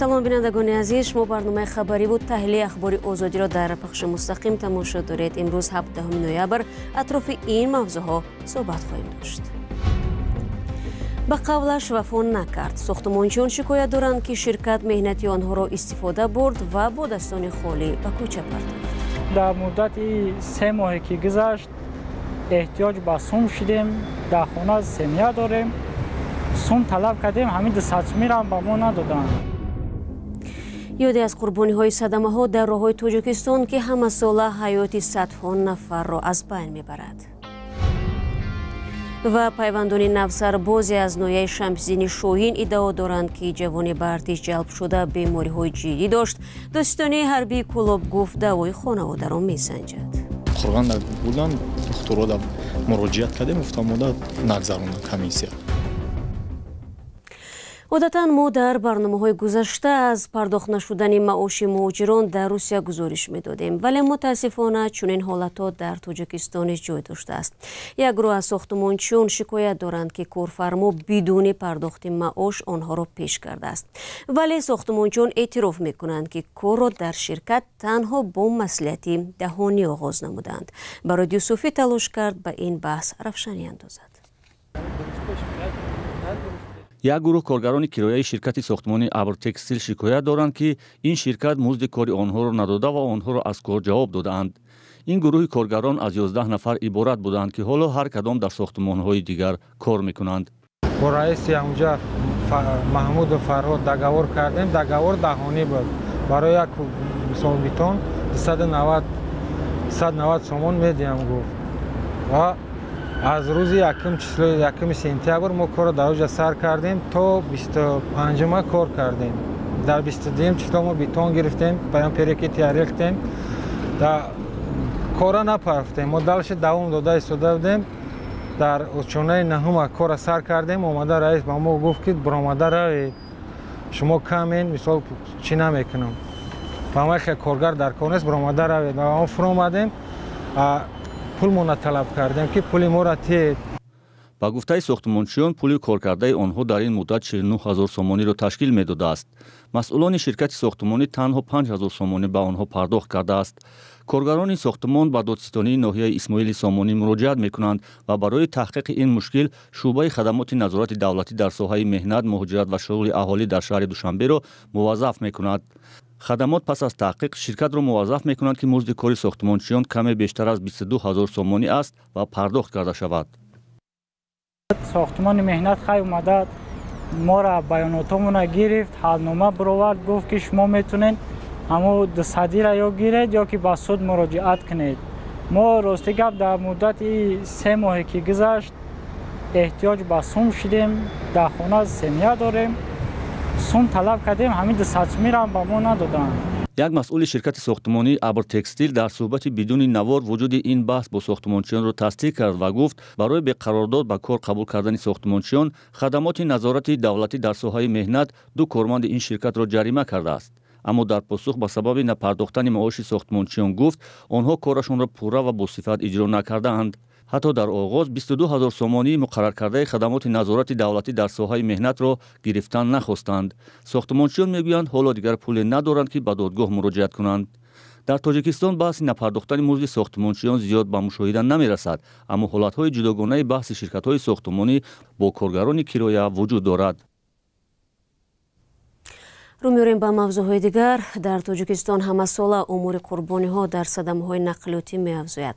салом бинандагони азиз, шумо барномаи хабариву таҳлили ахбори озодиро дар пахши мустақим тамошо доред. имрӯз 7 ноябр атрофи ин мавзӯъҳо суҳбат хоҳем дошт. ба қавлаш вафо накард. сохтмончиён шикоят доранд ки ширкат меҳнати онҳоро истифода бурд ва бо дастони холӣ ба кӯча пардохт. дар муддати 3 моҳе ки гузашт эҳтиёҷ ба сум шудем, дар хона семья дорем, сум талаб кардем, ҳамин 200 мирам ба мо надоданд. ёде аз қурбониҳои садамаҳо дар роҳҳои Тоҷикистон ки ҳамасола ҳаёти садҳо нафарро аз байн мебарад. ва пайвандони навсарбозе аз ноҳияи Шамсиддини Шоҳин иддао доранд ки ҷавони ба артиш ҷалб шуда бемориҳои ҷиддӣ дошт. Достиёни ҳарбии Кӯлоб гуфт даъвои хонаводаро месанҷад. Қурған буданд, духтуро муроҷиат кардем, гуфтам мода нагзаронда комиссия. одатан мо дар барномаҳои гузашта аз пардохт нашудани маоши муҳоҷирон дар Русия гузориш медодем, вале мутаассифона чунин ҳолатҳо дар Тоҷикистон низ ҷой доштааст. Як гурӯҳ аз сохтмончиён шикоят доранд ки корфармо бидуни пардохти маош онҳоро пеш кардааст. Вале сохтмончиён эътироф мекунанд ки корро дар ширкат танҳо бо маслиҳати даҳонӣ оғоз намуданд. Бароди Юсуфӣ талош кард ба ин баҳс равшанӣ андозад. як гурӯҳ коргарони кирояи ширкати сохтмони Абртекстил шикоят доранд ки ин ширкат музди кори онҳоро надода ва онҳоро аз кор ҷавоб додаанд. ин гурӯҳи коргарон аз 11 нафар иборат буданд ки ҳоло ҳар кадом дар сохтмонҳои дигар кор мекунанд. бо раиси ҳамҷа Маҳмуду Фарҳод даговор кардем. Договор даҳонӣ буд. барои як мисолбитон 190 сомон медиҳам гуфт. ва аз рӯзи 1 сентябр мо корро дар оҷа сар кардем то 25 кор кардем. дар 22 число мо бетон гирифтем, паён перекети рехтем. дар кора напарафтем. мо далши давом дода истода будем. дар чонаи наҳума кора сар кардем. омада раис ба мо гуфт ки биромада равед. шумо камен, мисол чӣ намекунам. фаҳмайхе коргар дар кор нест, биромада равед. ва мо фуромадем. пулмона талаб кардем ки пули моро тиед. ба гуфтаи сохтмончиён пули коркардаи онҳо дар ин муддат 49 000 сомониро ташкил медодааст. масъулони ширкати сохтмонӣ танҳо 5 000 сомонӣ ба онҳо пардохт кардааст. коргарони сохтмон ба додситонии ноҳияи Исмоили Сомонӣ муроҷиат мекунанд ва барои таҳқиқи ин мушкил шуъбаи хадамоти назорати давлатӣ дар соҳаи меҳнат, муҳоҷират ва шуғли аҳолӣ дар шаҳри Душанберо муваззаф мекунад. хадамот пас аз таҳқиқ ширкатро муваззаф мекунанд ки музди кори сохтмончиён каме бештар аз 22 000 сомонӣ аст ва пардохт карда шавад. сохтмони меҳнат хай омада мора баёнотомона гирифт, ҳалнома бировард, гуфт ки шумо метунед ҳамо 200-ра ё гиред ё ки ба суд муроҷиат кунед. мо рости гап дар муддати 3 моҳе ки гузашт эҳтиёҷ ба сум шудем, дар хона семья дорем, сум талаб кардем, ҳамин 200 мирам ба мо надоданд. як масъули ширкати сохтмонии Абртекстил дар суҳбати бидуни навор вуҷуди ин баҳс бо сохтмончиёнро тасдиқ кард ва гуфт барои беқарордод ба кор қабул кардани сохтмончиён хадамоти назорати давлатӣ дар соҳаи меҳнат 2 корманди ин ширкатро ҷарима кардааст. аммо дар посух ба сабаби напардохтани маоши сохтмончиён гуфт онҳо корашонро пурра ва босифат иҷро накардаанд. ҳатто дар оғоз 22 000 сомонии муқаррар кардаи хадамоти назорати давлатӣ дар соҳаи меҳнатро гирифтан нахостанд. сохтмончиён мегӯянд ҳоло дигар пуле надоранд ки ба додгоҳ муроҷиат кунанд. дар Тоҷикистон баҳси напардохтани музди сохтмончиён зиёд ба мушоҳида намерасад, аммо ҳолатҳои ҷудогонаи баҳси ширкатҳои сохтмонӣ бо коргарони кироя вуҷуд дорад. рӯ меорем ба мавзӯъҳои дигар. дар Тоҷикистон ҳамасола умури қурбониҳо дар садамаҳои нақлиётӣ меафзояд.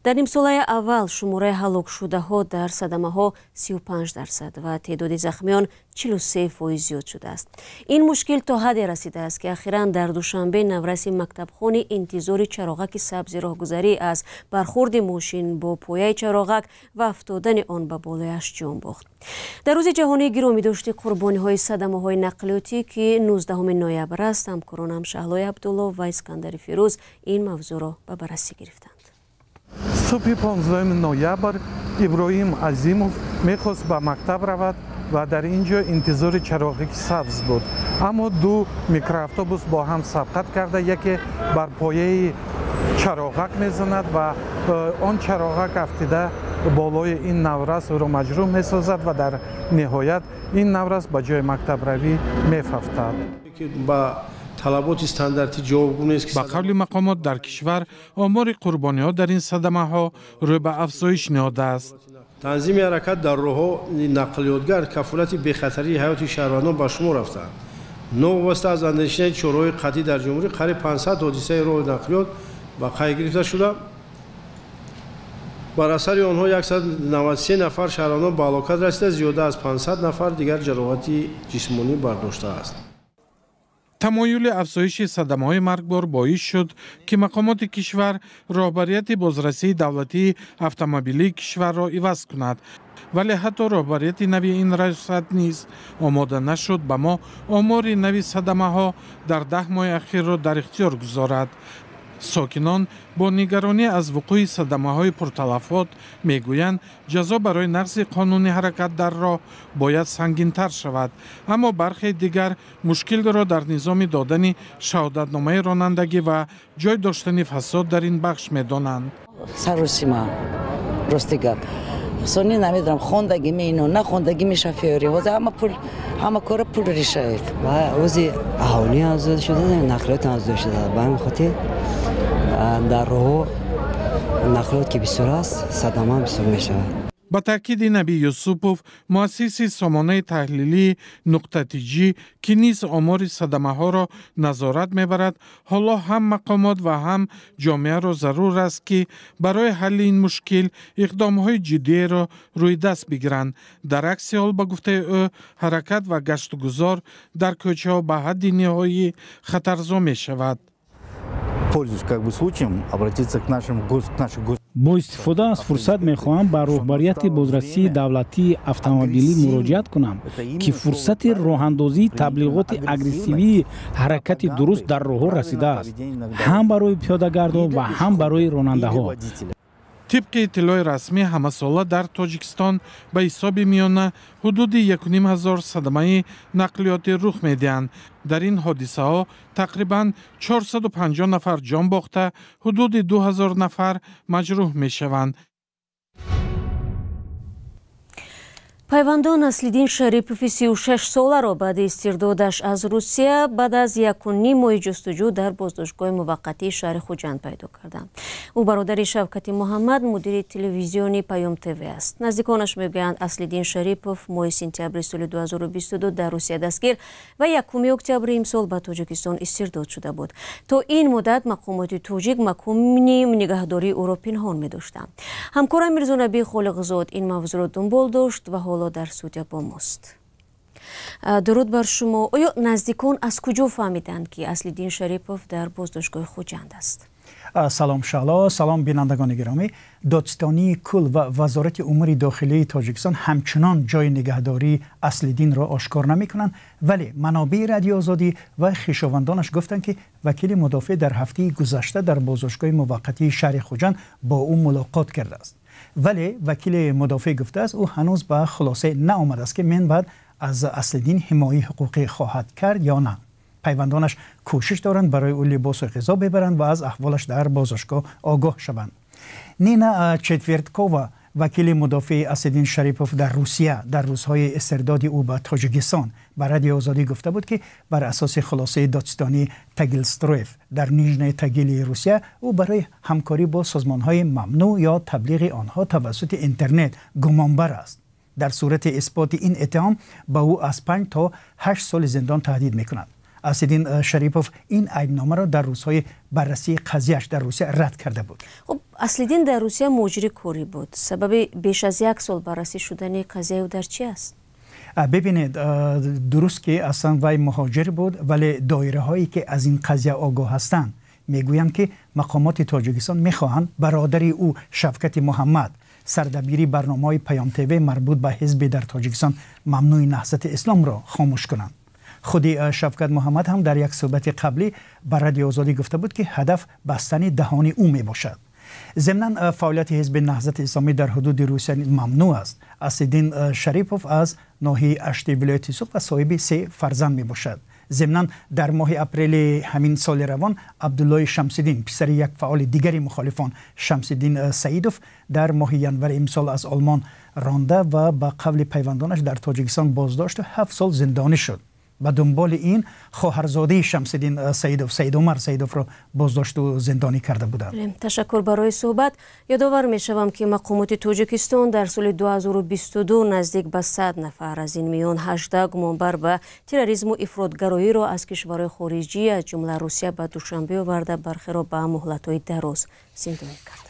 дар нимсолаи аввал шумораи ҳалокшудаҳо дар садамаҳо 35% ва теъдоди захмиён 43% зиёд шудааст. ин мушкил то ҳадде расидааст ки ахиран дар Душанбе навраси мактабхони интизори чароғаки сабзи роҳгузарӣ аз бархурди мошин бо пояи чароғак ва афтодани он ба болояш ҷон бохт. дар рӯзи ҷаҳонии гиромидошти қурбониҳои садамаҳои нақлиётӣ ки 19 ноябр аст, ҳамкоронам Шаҳлои Абдулло ва Искандари Фирӯз ин мавзӯъро ба баррасӣ гирифтанд. субҳи 15 ноябр Иброҳим Азимов мехост ба мактаб равад ва дар ин ҷо интизори чароғаки сабз буд. аммо 2 микроавтобус бо ҳам сабқат карда яке бар пояи чароғак мезанад ва он чароғак афтида болои ин наврас ӯро маҷрӯҳ месозад ва дар ниҳоят ин наврас ба ҷои мактабравӣ мефафтад. با قول مقامات در کشور آمار قربانی‌ها در این صدمه‌ها روی به افزایش نهاده است. تنظیم حرکت در راه‌ها نقلیاتگر کفالت بی‌خطری حیات شهروندان به شمار رفتند. نوواسطه از اندیشه چهارراه قطعی در جمهوری قریب 500 حادثه راه نقلیات به قید گرفته شده. بر اثر آنها 193 نفر شهروندان به هلاکت رسیده، زیاده از 500 نفر دیگر جراحت جسمانی برداشته است. تمایل افزایش صدمه‌های مرگبار باعث شد که مقامات کشور رهبریت بازرسی دولتی اتومبیلی کشور را عوض کند، ولی حتی رهبریت نوی این ریاست نیز آماده نشد به ما آمار نوی صدمه‌ها در 10 ماه اخیر را در اختیار گذارد. ساکنان با نگرانی از وقوع صدمه‌های پرتلفات میگویند جزا برای نقض قانون حرکت در راه باید سنگین‌تر شود، اما برخی دیگر مشکل را در نظام دادن شهادتنامه رانندگی و جای داشتن فساد در این بخش می‌دانند. سروسیما راستگاه سونی نمیدونم خوندگی اینو نه خوندگی میشه فیوری واسه اما کار پول ریشه و اوزی اهالی آزاد شده نقلیات آزاد شده به همین خاطر در راه نقلیات که بسیار است صدمه بسیار میشه. با تاکید نبی یوسفوف مؤسس سامانه تحلیلی نقطه تیجی که نیز آمار صدمه ها را نظارت میبرد، حالا هم مقامات و هم جامعه را ضرور است که برای حل این مشکل اقدام های جدی را روی دست بگیرند. در عکس حال با گفته او حرکت و گشت و گذار در کوچه ها به حد نهایی خطرزا می شود. با استفاده از فرصت میخواهم به رهبریت بازرسی دولتی اتومبیلی مراجعت کنم که فرصت راهاندازی تبلیغات اگریسیوی حرکت درست در راه رسیده است، هم برای پیاده‌گردان و هم برای راننده‌ها. طبق اطلاع رسمی همساله در تاجیکستان به حساب میانه حدود 1,500 صدمه نقلیاتی رخ میدهند. در این حادثه ها تقریباً 450 نفر جان باخته، حدود 2000 نفر مجروح می شوند. пайвандон Аслиддин Шарипов 36 соларо баъди истирдодаш аз Русия баъд аз 1.5 моҳи ҷустуҷӯ дар боздоштгоҳи муваққатии шаҳри Хуҷанд пайдо карданд. ӯ бародари Шавкати Муҳаммад мудири телевизиони Паём ТВ аст. наздиконаш мегӯянд Аслиддин Шарипов моҳи сентябри соли 2022 дар Русия дастгир ва 1 октябри имсол ба Тоҷикистон истирдод шуда буд. то ин муддат мақомоти тоҷик макони нигаҳдории ӯро пинҳон медоштанд. ҳамкорам Мирзонабии Холиқзод ин мавзӯъро дунбол дошт ва ҳоло дар студия бо мост. дуруд бар шумо. оё наздикон аз куҷо фаҳмиданд ки Аслиддин Шарипов дар боздоштгоҳи Хуҷанд аст? салом шало, салом бинандагони гиромӣ. додстонии кул ва вазорати умури дохилии Тоҷикистон ҳамчунон ҷои нигаҳдории Аслиддинро ошкор намекунанд, вале манобеи Радиои Озодӣ ва хишовандонаш гуфтанд ки вакили мудофиъ дар ҳафтаи гузашта дар боздоштгоҳи муваққатии шаҳри Хуҷанд бо ӯ мулоқот кардааст. вале вакили мудофиъ гуфтааст ӯ ҳанӯз ба хулоса наомадааст ки мен баъд аз Аслиддин ҳимояи ҳуқуқӣ хоҳад кард ё на. пайвандонаш кӯшиш доранд барои ӯ либосу ғизо бибаранд ва аз аҳволаш дар бозошгоҳ огоҳ шаванд. Нина Четверткова, вакили мудофиъи Аслиддин Шарипов дар Русия дар рӯзҳои истирдоди ӯ ба Тоҷикистон ба Радиои Озодӣ гуфта буд ки бар асоси хулосаи додстонии Тагилстроев дар Нижнии Тагили Русия ӯ барои ҳамкорӣ бо созмонҳои мамнӯъ ё таблиғи онҳо тавассути интернет гумонбар аст. дар сурати исботи ин иттиҳом ба ӯ аз 5 то 8 соли зиндон таҳдид мекунад. Аслиддин Шарипов ин айбномаро дар рӯзҳои баррасии қазияш дар Русия рад карда буд. хуб Аслиддин дар Русия муҷри корӣ буд. сабаби беш аз 1 сол баррасӣ шудани қазияи ӯ дар чӣ аст? бибинед, дуруст ки аслан вай муҳоҷир буд, вале доираҳое ки аз ин қазия огоҳ ҳастанд мегӯянд ки мақомоти Тоҷикистон мехоҳанд бародари ӯ Шавкати Муҳаммад сардабири барномаҳои Паём ТВ марбут ба ҳизби дар Тоҷикистон мамнӯи наҳзати исломро хомӯш кунанд. худи Шавкат Муҳаммад ҳам дар як суҳбати қаблӣ ба Радиои Озодӣ гуфта буд ки ҳадаф бастани даҳони ӯ мебошад. земнан фаъолияти ҳизби наҳзати исломӣ дар ҳудуди Русия мамнӯъ аст. Аслиддин Шарипов аз ноҳияи Ашти вилояти Суғд ва соҳиби 3 фарзанд мебошад. земнан дар моҳи апрели ҳамин соли равон Абдуллои Шамсиддин, писари як фаъоли дигари мухолифон Шамсиддин Саидов, дар моҳи январи имсол аз Олмон ронда ва ба қавли пайвандонаш дар Тоҷикистон боздошту 7 сол зиндонӣ шуд. به دنبال این خواهرزاده شمس‌الدین سید عمر سیدوف را بازداشت و زندانی کرده بودند. تشکر برای صحبت. یادآور می‌شوم که مقامات تاجیکستان در سال 2022 نزدیک به 100 نفر از این میان 18 گمانبر به تروریسم و افراطگرایی را از کشورهای خارجی از جمله روسیه به دوشنبه آورده برخی را به مهلت‌های دراز زندانی کردند.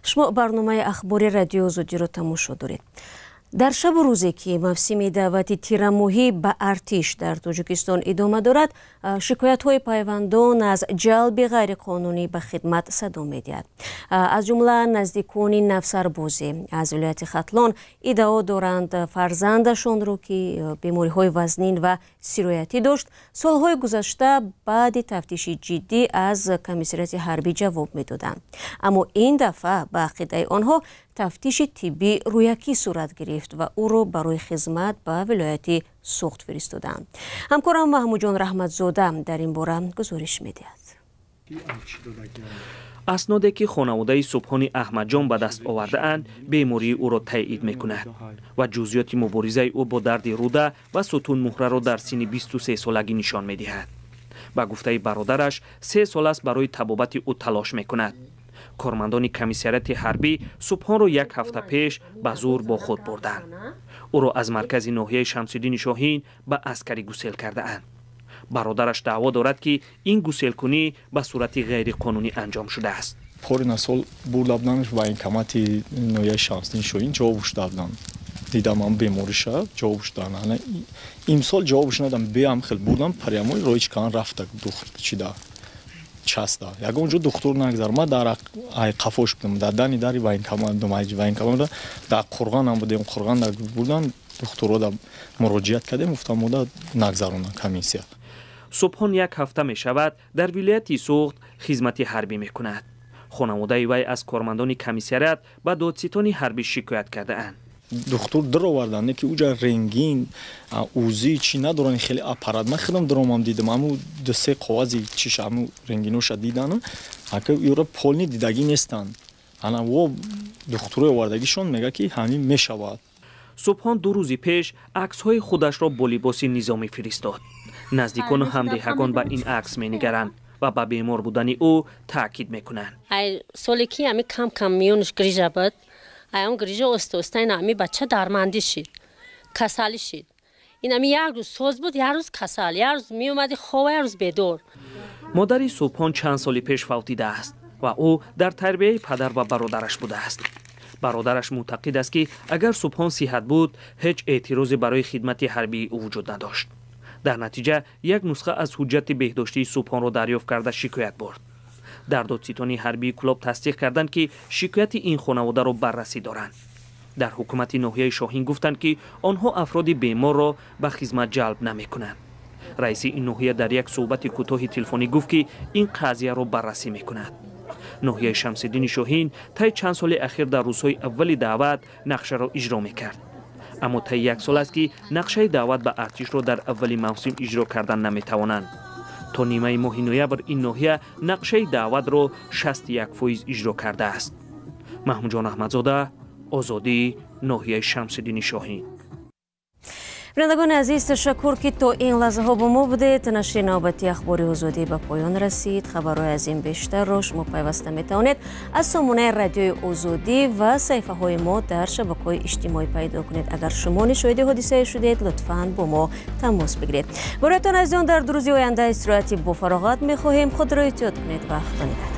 شما برنامه اخباری رادیو آزادی را تماشا دارید. در شب و روزی که موسم دعوت تیرماهی به ارتش در تاجیکستان ادامه دارد، شکایت‌های پیوندان از جلب غیرقانونی به خدمت صدا می‌دهد. از جمله نزدیکان نفسربازی از ولایت ختلان ادعا دارند فرزندشان را که بیماری‌های وزنین و سرایتی داشت، سال‌های گذشته بعد تفتیش جدی از کمیسریت حربی جواب می‌دادند. اما این دفعه به عقیده آنها تفتیش طبی رویکی صورت گرفت و او را برای خدمت به ولایت سوخت فرستادند. همکارم محمود جان رحمتزاده در این باره گزارش می‌دهد. اسنادی که خانواده سبحانی احمد جان به دست آورده اند بیماری او را تایید می‌کند و جزئیات مبارزه او با درد روده و ستون مهره را در سن 23 سالگی نشان می‌دهد. با گفته برادرش 3 سال است برای طبابت او تلاش می‌کند. کارمندان کمیسریت حربی سبحان را 1 هفته پیش به زور با خود بردند. او را از مرکز ناحیه شمس‌الدین شاهین به عسکری گسیل کرده اند. برادرش دعوا دارد که این گسیل کنی به صورت غیر قانونی انجام شده است. پارین سال بردن و این کماتی ناحیه شمس‌الدین شاهین جوابش دادن. دیدم هم بیماریش جوابش دادن. امسال جوابش ندادم. بیام خیلی بردم پریاموی رویش کان رفته دختر چیده. چاستا یک اونجا دکتر نگذار ما در قفاش بودم در دانی داری و این کمان دومایج و این کمان در قرغان هم بودیم قرغان در بودن دکتر را مراجعت کردیم گفتم مدت نگذارون کمیسیا. سبحان 1 هفته می شود در ولایت سوخت خدمت حربی می کند. خانواده وی از کارمندان کمیسریت به دادستان حربی شکایت کرده اند. دکتر در آوردن که اوجا رنگین اوزی چی ندارن خیلی اپارات من خودم درام دیدم امو 2-3 قوازی چیش امو رنگینوش دیدن که یورا پولنی دیدگی نیستن انا و دکتر آوردگیشون میگه که همین میشود. سبحان 2 روز پیش عکس‌های خودش را با لباس نظامی فرستاد. نزدیکان و همدیگران به این عکس می‌نگرند و به بیمار بودن او تاکید می‌کنند. سالی که همین کم میونش گریجه بود ایام گریجه استوستای نامی بچه درماندی شد کسالی شد. این همی 1 روز سوز بود 1 روز کسال 1 روز می اومدی خواه 1 روز بدور. مادری سبحان چند سالی پیش فوتیده است و او در تربیه پدر و برادرش بوده است. برادرش معتقد است که اگر سبحان صحت بود هیچ اعتراضی برای خدمت حربی او وجود نداشت. در نتیجه 1 نسخه از حجت بهداشتی سبحان را دریافت کرده شکایت برد. در دادستان حربی کلاب تصدیق کردند که شکایت این خانواده را بررسی دارند. در حکومت ناحیه شاهین گفتند که آنها افراد بیمار را به خدمت جلب نمی کنند. رئیس این ناحیه در یک صحبت کوتاه تلفنی گفت که این قضیه را بررسی می کند. ناحیه شمس‌الدین شاهین طی چند سال اخیر در روزهای اول دعوت نقشه را اجرا می کرد. اما طی 1 سال است که نقشه دعوت به ارتش را در اول موسم اجرا کردن نمی توانند. تا نیمه ماه نوامبر این ناحیه نقشه دعوت را 61% اجرا کرده است. محمود جان احمدزاده، آزادی، ناحیه شمس‌الدین شاهین. بینندگان عزیز تشکر که تا این لحظه ها با ما بودید. نشر نوبتی اخباری آزادی به پایان رسید. خبرهای از این بیشتر را شما پیوسته می توانید از سامانه رادیوی آزادی و صفحه های ما در شبکه‌های اجتماعی پیدا کنید. اگر شما شاهد حادثه شدید لطفاً با ما تماس بگیرید. برایتان از آن در 2 روز آینده استراحتی با فراغت می خواهیم. خود را احتیاط کنید و خدا نگهدار.